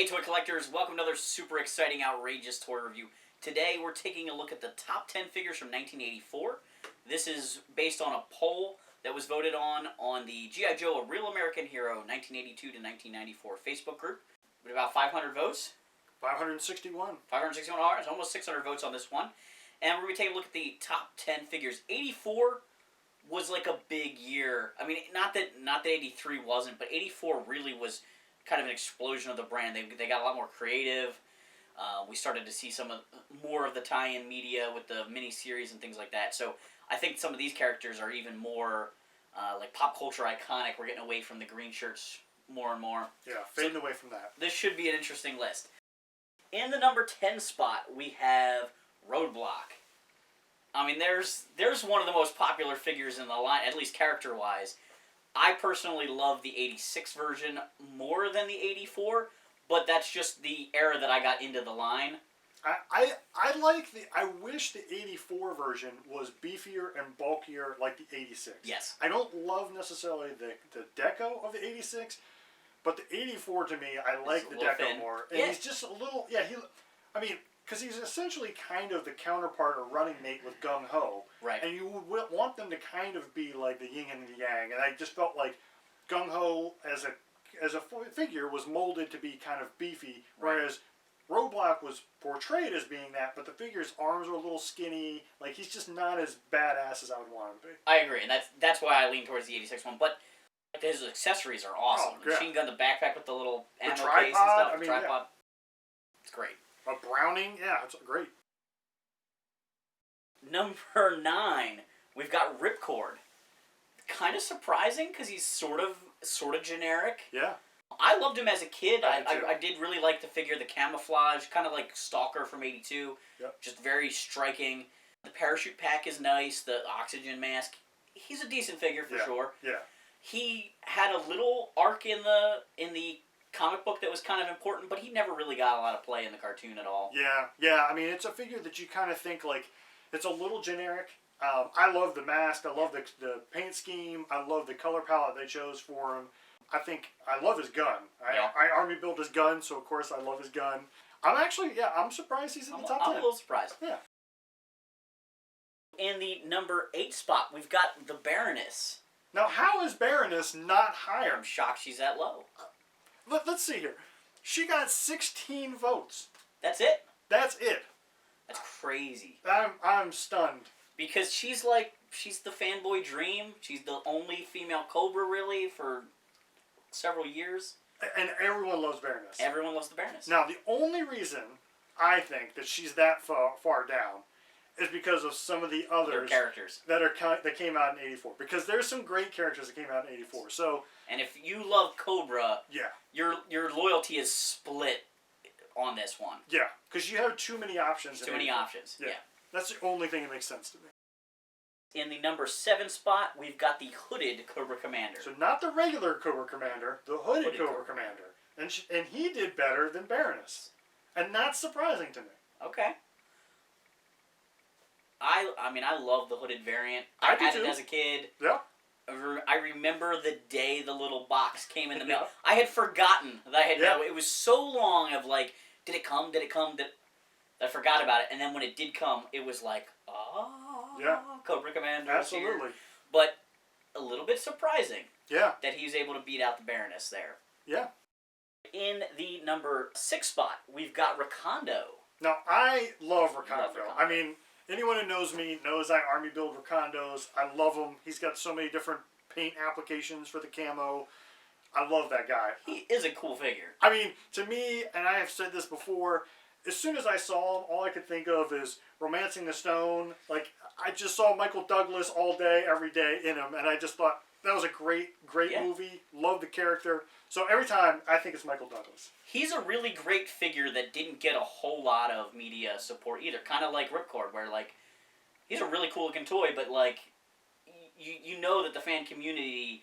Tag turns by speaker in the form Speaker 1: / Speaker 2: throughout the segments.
Speaker 1: Hey toy collectors, welcome to another super exciting, outrageous toy review. Today we're taking a look at the top 10 figures from 1984. This is based on a poll that was voted on the G.I. Joe, A Real American Hero 1982 to 1994 Facebook group. With about 500 votes.
Speaker 2: 561.
Speaker 1: 561 hours, almost 600 votes on this one. And we're going to take a look at the top 10 figures. 84 was like a big year. I mean, not that 83 wasn't, but 84 really was kind of an explosion of the brand. They got a lot more creative. We started to see more of the tie-in media with the mini-series and things like that. So I think some of these characters are even more like pop culture iconic. We're getting away from the green shirts more and more.
Speaker 2: Yeah, fading away from that.
Speaker 1: This should be an interesting list. In the number 10 spot, we have Roadblock. I mean, there's one of the most popular figures in the line, at least character-wise. I personally love the 86 version more than the 84, but that's just the era that I got into the line.
Speaker 2: I wish the 84 version was beefier and bulkier like the 86.
Speaker 1: Yes.
Speaker 2: I don't love necessarily the deco of the 86, but the 84 to me, I like the deco
Speaker 1: thin.
Speaker 2: more. And he's just a little, because he's essentially kind of the counterpart or running mate with Gung Ho.
Speaker 1: Right.
Speaker 2: And you would want them to kind of be like the yin and the yang. And I just felt like Gung Ho as a figure was molded to be kind of beefy, whereas Roadblock was portrayed as being that, but the figure's arms were a little skinny. Like, he's just not as badass as I would want him to be.
Speaker 1: I agree, and that's why I lean towards the 86 one. But his accessories are awesome.
Speaker 2: Oh,
Speaker 1: the machine gun, the backpack with the little ammo
Speaker 2: tripod,
Speaker 1: case and stuff,
Speaker 2: I mean,
Speaker 1: tripod.
Speaker 2: yeah.
Speaker 1: It's great.
Speaker 2: A Browning, yeah, it's great.
Speaker 1: Number 9, we've got Ripcord. Kind of surprising because he's sort of generic.
Speaker 2: Yeah.
Speaker 1: I loved him as a kid.
Speaker 2: I
Speaker 1: did really like the figure, the camouflage, kind of like Stalker from 82.
Speaker 2: Yep. Just
Speaker 1: very striking. The parachute pack is nice. The oxygen mask. He's a decent figure for sure.
Speaker 2: Yeah.
Speaker 1: He had a little arc in the comic book that was kind of important, but he never really got a lot of play in the cartoon at all.
Speaker 2: Yeah. I mean, it's a figure that you kind of think like it's a little generic. I love the mask. I love the paint scheme. I love the color palette they chose for him. I love his gun. I army built his gun, so of course I love his gun. I'm surprised he's in the top 10.
Speaker 1: I'm a little surprised.
Speaker 2: Yeah.
Speaker 1: In the number 8 spot, we've got the Baroness.
Speaker 2: Now, how is Baroness not higher?
Speaker 1: I'm shocked she's that low.
Speaker 2: Let's see here. She got 16 votes.
Speaker 1: That's it?
Speaker 2: That's it.
Speaker 1: That's crazy.
Speaker 2: I'm stunned.
Speaker 1: Because she's the fanboy dream. She's the only female Cobra, really, for several years.
Speaker 2: And everyone loves Baroness.
Speaker 1: Everyone loves the Baroness.
Speaker 2: Now, the only reason I think that she's that far down is because of some of the other
Speaker 1: characters
Speaker 2: that came out in 84. Because there's some great characters that came out in 84. So,
Speaker 1: and if you love Cobra,
Speaker 2: yeah,
Speaker 1: your loyalty is split on this one.
Speaker 2: Yeah, because you have too many options.
Speaker 1: Too many options. Yeah.
Speaker 2: That's the only thing that makes sense to me.
Speaker 1: In the number 7 spot, we've got the hooded Cobra Commander.
Speaker 2: So not the regular Cobra Commander, the hooded Cobra Commander. And he did better than Baroness. And that's surprising to me.
Speaker 1: Okay. I mean, I love the hooded variant.
Speaker 2: I
Speaker 1: had
Speaker 2: do too.
Speaker 1: It as a kid.
Speaker 2: Yeah.
Speaker 1: I remember the day the little box came in the mail. I had forgotten that I had it was so long of like, did it come? I forgot about it. And then when it did come, it was like, Cobra Commander.
Speaker 2: Absolutely.
Speaker 1: Here. But a little bit surprising.
Speaker 2: Yeah.
Speaker 1: That he was able to beat out the Baroness there.
Speaker 2: Yeah.
Speaker 1: In the number 6 spot, we've got Recondo.
Speaker 2: Now, I love Recondo. I mean, anyone who knows me knows I army build Recondos. I love him. He's got so many different paint applications for the camo. I love that guy.
Speaker 1: He is a cool figure.
Speaker 2: I mean, to me, and I have said this before, as soon as I saw him, all I could think of is Romancing the Stone. Like, I just saw Michael Douglas all day, every day in him, and I just thought that was a great movie. Love the character. So every time, I think it's Michael Douglas.
Speaker 1: He's a really great figure that didn't get a whole lot of media support either. Kind of like Ripcord, where, like, he's a really cool looking toy, but, like, you know that the fan community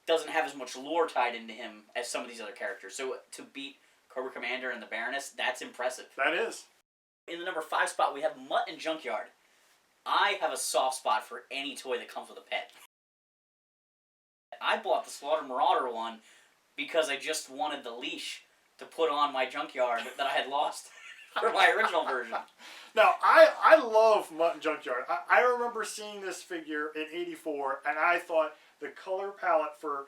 Speaker 1: doesn't have as much lore tied into him as some of these other characters. So to beat Cobra Commander and the Baroness, that's impressive.
Speaker 2: That is.
Speaker 1: In the number 5 spot, we have Mutt and Junkyard. I have a soft spot for any toy that comes with a pet. I bought the Slaughter Marauder one because I just wanted the leash to put on my junkyard that I had lost for my original version.
Speaker 2: Now, I love Mutt and Junkyard. I remember seeing this figure in '84, and I thought the color palette for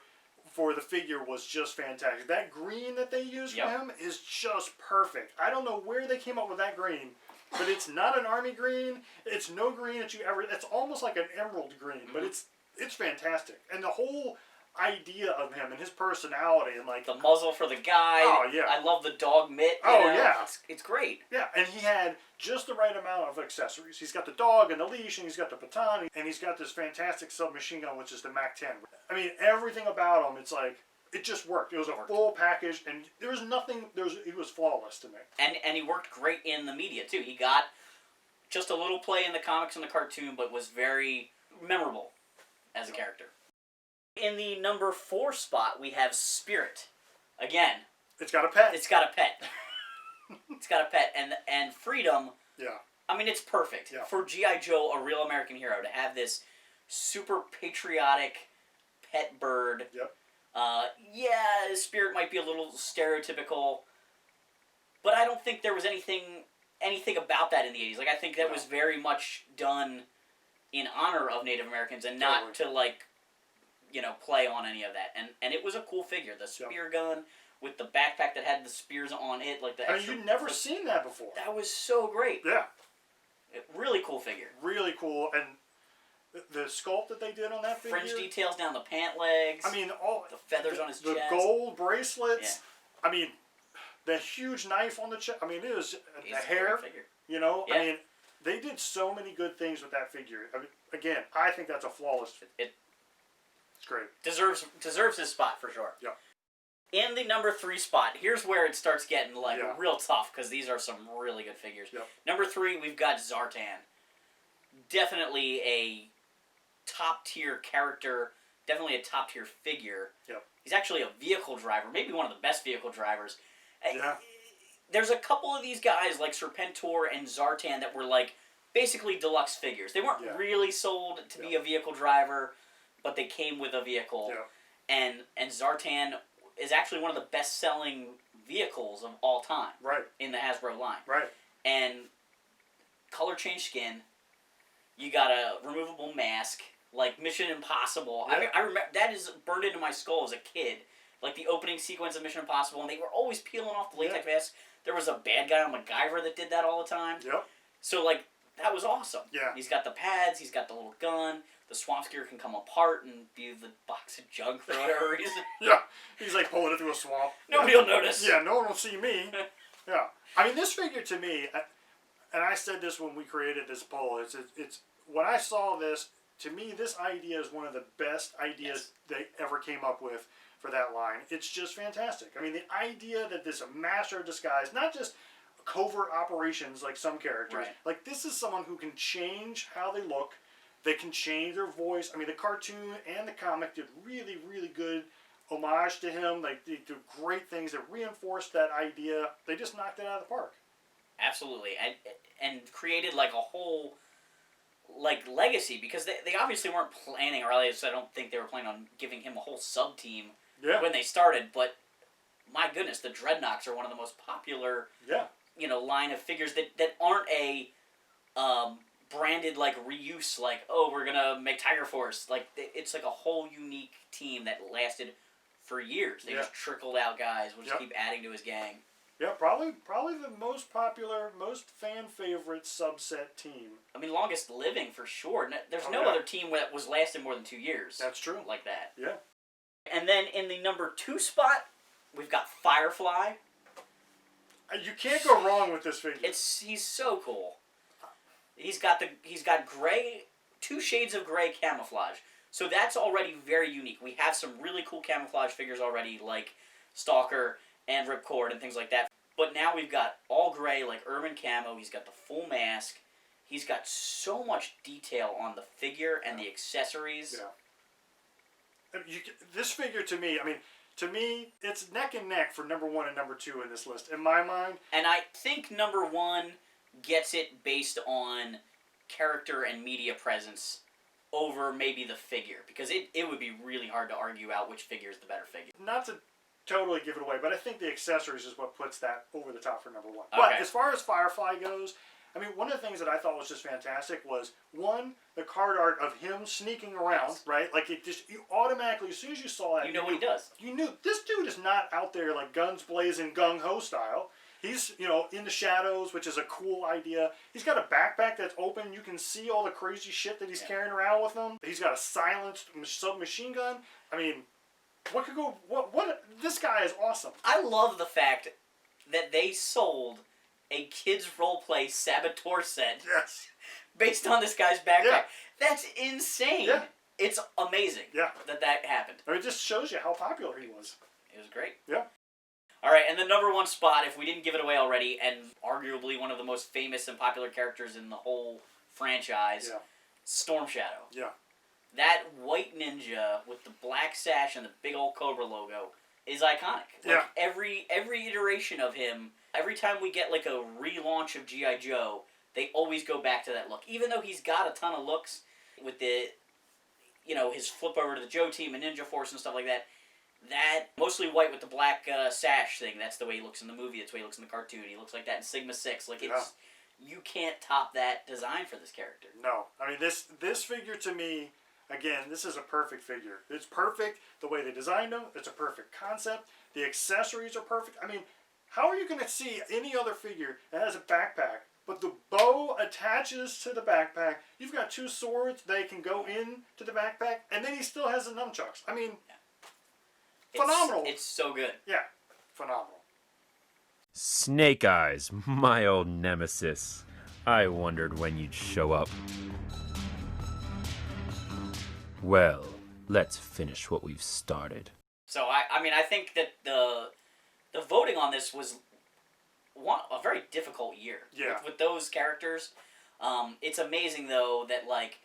Speaker 2: the figure was just fantastic. That green that they used for him is just perfect. I don't know where they came up with that green, but it's not an army green. It's no green that you ever... It's almost like an emerald green, but it's fantastic. And the whole idea of him and his personality and like...
Speaker 1: The muzzle for the guide.
Speaker 2: Oh, yeah.
Speaker 1: I love the dog mitt.
Speaker 2: Yeah.
Speaker 1: It's great.
Speaker 2: Yeah, and he had just the right amount of accessories. He's got the dog and the leash, and he's got the baton, and he's got this fantastic submachine gun, which is the MAC-10. I mean, everything about him, it's like, it just worked. It was a full package, and there was nothing, he was flawless to me.
Speaker 1: And he worked great in the media, too. He got just a little play in the comics and the cartoon, but was very memorable as a character. In the number 4 spot, we have Spirit. Again.
Speaker 2: It's got a pet.
Speaker 1: It's got a pet. It's got a pet. And Freedom,
Speaker 2: yeah.
Speaker 1: I mean, it's perfect.
Speaker 2: Yeah.
Speaker 1: For G.I. Joe, a real American hero, to have this super patriotic pet bird.
Speaker 2: Yep.
Speaker 1: Yeah, Spirit might be a little stereotypical, but I don't think there was anything about that in the 80s. Like, I think that was very much done in honor of Native Americans and not to, like, play on any of that. And it was a cool figure. The spear gun with the backpack that had the spears on it, like the
Speaker 2: I mean, you'd never seen that before.
Speaker 1: That was so great.
Speaker 2: Yeah.
Speaker 1: Really cool figure.
Speaker 2: Really cool, and the sculpt that they did on that figure.
Speaker 1: Fringe details down the pant legs.
Speaker 2: I mean, all
Speaker 1: the feathers on his chest.
Speaker 2: The gold bracelets.
Speaker 1: Yeah.
Speaker 2: I mean, the huge knife on the chest. I mean, it was the hair.
Speaker 1: Figure.
Speaker 2: I mean, they did so many good things with that figure. I mean, again, I think that's a flawless. It's great.
Speaker 1: Deserves his spot for sure.
Speaker 2: Yeah.
Speaker 1: In the number 3 spot, here's where it starts getting real tough because these are some really good figures.
Speaker 2: Yep.
Speaker 1: Number 3, we've got Zartan. Definitely a top tier character. Definitely a top tier figure.
Speaker 2: Yep.
Speaker 1: He's actually a vehicle driver, maybe one of the best vehicle drivers.
Speaker 2: Yeah.
Speaker 1: There's a couple of these guys like Serpentor and Zartan that were like basically deluxe figures. They weren't really sold to be a vehicle driver, but they came with a vehicle.
Speaker 2: Yeah.
Speaker 1: And Zartan is actually one of the best-selling vehicles of all time.
Speaker 2: Right.
Speaker 1: In the Hasbro line.
Speaker 2: Right.
Speaker 1: And color change skin. You got a removable mask. Like Mission Impossible.
Speaker 2: Yeah.
Speaker 1: I remember that is burned into my skull as a kid. Like the opening sequence of Mission Impossible, and they were always peeling off the latex mask. There was a bad guy on MacGyver that did that all the time.
Speaker 2: Yep.
Speaker 1: So like that was awesome.
Speaker 2: Yeah.
Speaker 1: He's got the pads. He's got the little gun. The swamp skier can come apart and be the box of junk for whatever reason.
Speaker 2: Yeah. He's like pulling it through a swamp.
Speaker 1: Nobody will notice.
Speaker 2: Yeah, no one will see me. Yeah. I mean, this figure to me, and I said this when we created this poll, it's when I saw this, to me, this idea is one of the best ideas they ever came up with for that line. It's just fantastic. I mean, the idea that this master of disguise, not just covert operations like some characters,
Speaker 1: Right.
Speaker 2: like this is someone who can change how they look. They can change their voice. I mean, the cartoon and the comic did really, really good homage to him. They did great things that reinforced that idea. They just knocked it out of the park.
Speaker 1: Absolutely. And created like a whole like legacy because they obviously weren't planning, or at least I don't think they were planning on giving him a whole sub team when they started, but my goodness, the Dreadnoks are one of the most popular line of figures that aren't a branded like reuse, like, oh, we're gonna make Tiger Force. Like it's like a whole unique team that lasted for years. They just trickled out guys. We'll just keep adding to his gang.
Speaker 2: Yeah, probably the most popular, most fan favorite subset team.
Speaker 1: I mean, longest living for sure. There's no other team that was lasting more than 2 years.
Speaker 2: That's true.
Speaker 1: Like that.
Speaker 2: Yeah.
Speaker 1: And then in the number 2 spot, we've got Firefly.
Speaker 2: You can't go wrong with this figure.
Speaker 1: He's so cool. He's got gray, 2 shades of gray camouflage. So that's already very unique. We have some really cool camouflage figures already, like Stalker and Ripcord and things like that. But now we've got all gray, like urban camo. He's got the full mask. He's got so much detail on the figure and the accessories.
Speaker 2: Yeah. This figure to me, it's neck and neck for number 1 and number 2 in this list, in my mind.
Speaker 1: And I think number 1 gets it based on character and media presence over maybe the figure. Because it would be really hard to argue out which figure is the better figure.
Speaker 2: Not to totally give it away, but I think the accessories is what puts that over the top for number one.
Speaker 1: Okay.
Speaker 2: But as far as Firefly goes, I mean, one of the things that I thought was just fantastic was, one, the card art of him sneaking around,
Speaker 1: Yes.
Speaker 2: right? Like, it just, you automatically, as soon as you saw that,
Speaker 1: You know what he does.
Speaker 2: You knew, this dude is not out there like guns blazing, gung-ho style. He's, you know, in the shadows, which is a cool idea. He's got a backpack that's open. You can see all the crazy shit that he's carrying around with him. He's got a silenced submachine gun. I mean, what could go, what, this guy is awesome.
Speaker 1: I love the fact that they sold a kids roleplay Saboteur set
Speaker 2: Yes.
Speaker 1: based on this guy's backpack.
Speaker 2: Yeah.
Speaker 1: That's insane.
Speaker 2: Yeah.
Speaker 1: It's amazing that happened.
Speaker 2: I mean, it just shows you how popular he was.
Speaker 1: It was great.
Speaker 2: Yeah.
Speaker 1: All right, and the number one spot, if we didn't give it away already, and arguably one of the most famous and popular characters in the whole franchise, Storm Shadow.
Speaker 2: Yeah.
Speaker 1: That white ninja with the black sash and the big old Cobra logo is iconic. Like, every iteration of him, every time we get like a relaunch of G.I. Joe, they always go back to that look. Even though he's got a ton of looks with the, you know, his flip over to the Joe Team and Ninja Force and stuff like that, that mostly white with the black sash thing, that's the way he looks in the movie, that's the way he looks in the cartoon. He looks like that in Sigma 6. Like, it's, you can't top that design for this character.
Speaker 2: No. I mean, this figure to me, again, this is a perfect figure. It's perfect the way they designed him. It's a perfect concept. The accessories are perfect. I mean, how are you going to see any other figure that has a backpack, but the bow attaches to the backpack? You've got two swords. They can go in to the backpack, and then he still has the nunchucks. I mean, phenomenal.
Speaker 1: It's so good.
Speaker 2: Yeah, phenomenal.
Speaker 3: Snake Eyes, my old nemesis. I wondered when you'd show up. Well, let's finish what we've started.
Speaker 1: So, I mean, I think that the voting on this was a very difficult year.
Speaker 2: Yeah.
Speaker 1: With those characters. It's amazing, though, that, like,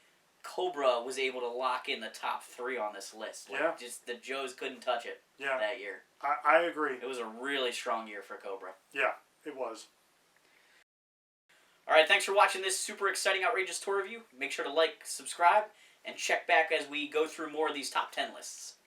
Speaker 1: Cobra was able to lock in the top 3 on this list. Like, just the Joes couldn't touch it that year.
Speaker 2: I agree.
Speaker 1: It was a really strong year for Cobra.
Speaker 2: Yeah, it was.
Speaker 1: All right, thanks for watching this super exciting, outrageous tour review. Make sure to like, subscribe, and check back as we go through more of these top 10 lists.